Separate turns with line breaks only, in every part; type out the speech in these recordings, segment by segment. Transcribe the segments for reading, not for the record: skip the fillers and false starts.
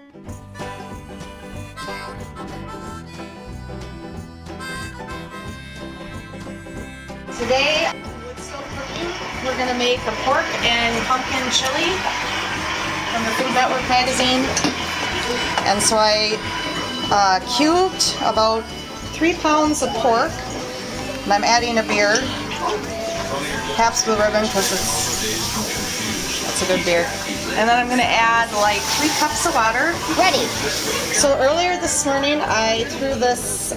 Today, WoodStove cooking, we're going to make a pork and pumpkin chili from the Food Network magazine. And so I cubed about 3 pounds of pork, and I'm adding a beer, Pabst Blue Ribbon, because that's a good beer. And then I'm going to add like 3 cups of water.
Ready.
So earlier this morning, I threw this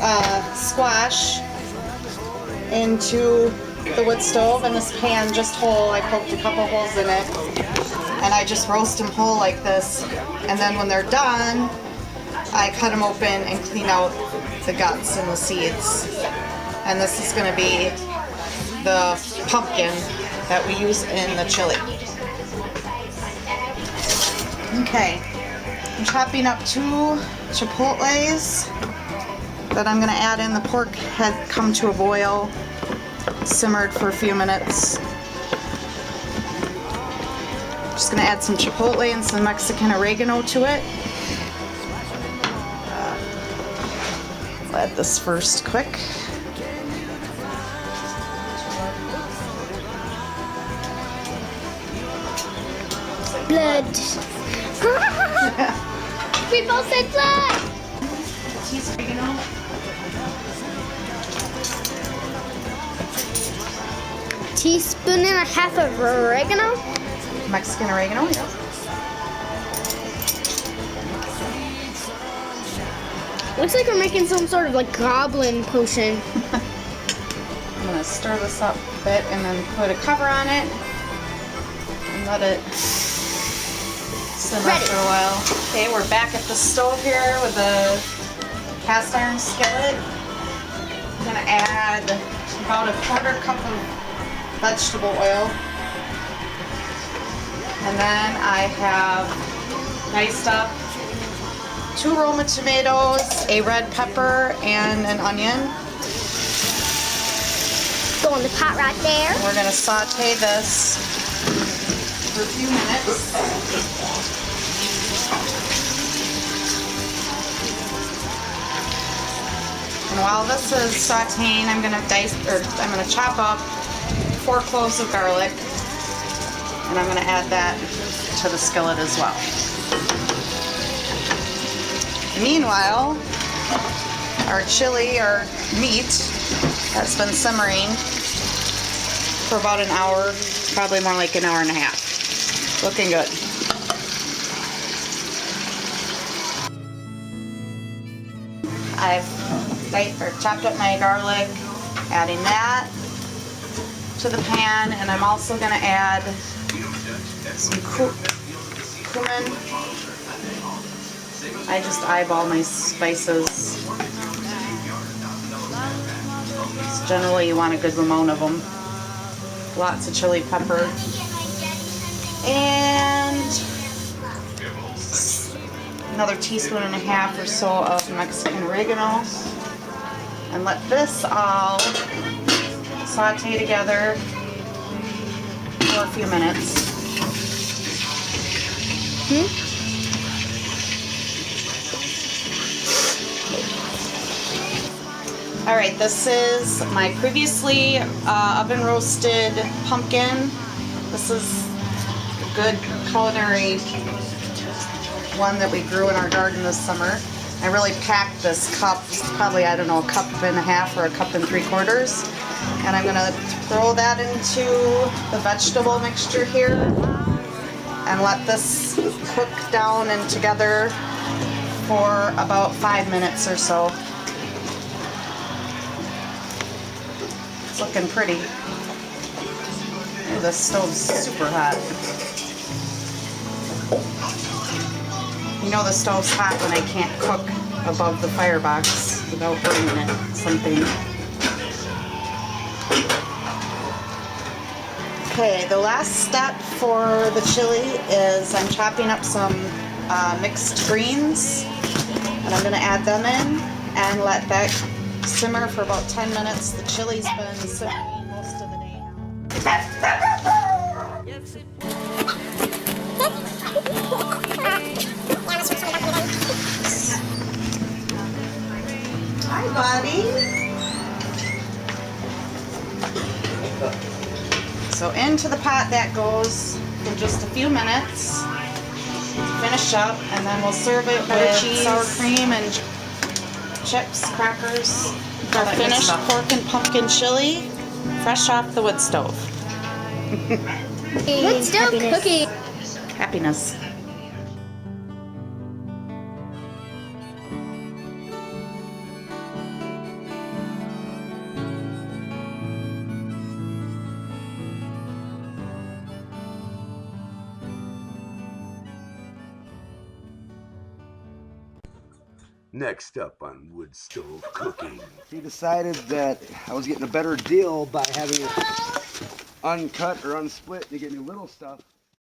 squash into the wood stove, and this pan just whole. I poked a couple holes in it, and I just roast them whole like this. And then when they're done, I cut them open and clean out the guts and the seeds. And this is going to be the pumpkin that we use in the chili. Okay, I'm chopping up 2 chipotles that I'm going to add in. The pork had come to a boil, simmered for a few minutes. Just going to add some chipotle and some Mexican oregano to it. I'll add this first quick.
Blood. We both said blood. Teaspoon and a half of oregano.
Mexican oregano, yeah.
Looks like we're making some sort of like goblin potion.
I'm going to stir this up a bit and then put a cover on it and let it simmer for a while. Okay, we're back at the stove here with the cast iron skillet. I'm going to add about a 1/4 cup of vegetable oil. And then I have diced up 2 Roma tomatoes, a red pepper, and an onion.
Go in the pot right there.
We're going to saute this for a few minutes. And while this is sauteing, I'm going to chop up 4 cloves of garlic, and I'm going to add that to the skillet as well. Meanwhile, our chili, our meat, has been simmering for about an hour, probably more like an hour and a half. Looking good. I've chopped up my garlic, adding that to the pan, and I'm also going to add some cumin. I just eyeball my spices. So generally you want a good amount of them. Lots of chili pepper. And another 1.5 teaspoons or so of Mexican oregano. And let this all saute together for a few minutes. Alright, this is my previously oven roasted pumpkin. This is a good culinary one that we grew in our garden this summer. I really packed this cup, probably, I don't know, 1.5 cups or 1 3/4 cups. And I'm going to throw that into the vegetable mixture here and let this cook down and together for about 5 minutes or so. It's looking pretty. Ooh, this stove's super hot. You know the stove's hot when I can't cook above the firebox without burning it something. Okay, the last step for the chili is I'm chopping up some mixed greens, and I'm going to add them in and let that simmer for about 10 minutes. The chili's been simmering most of the day now. everybody. So into the pot that goes for just a few minutes. Finish up, and then we'll serve it with sour cream and chips, crackers. Our finished pork and pumpkin chili, fresh off the wood stove.
WoodStove cookie.
Happiness.
Next up on WoodStove Cooking.
He decided that I was getting a better deal by having it uncut or unsplit to get me little stuff.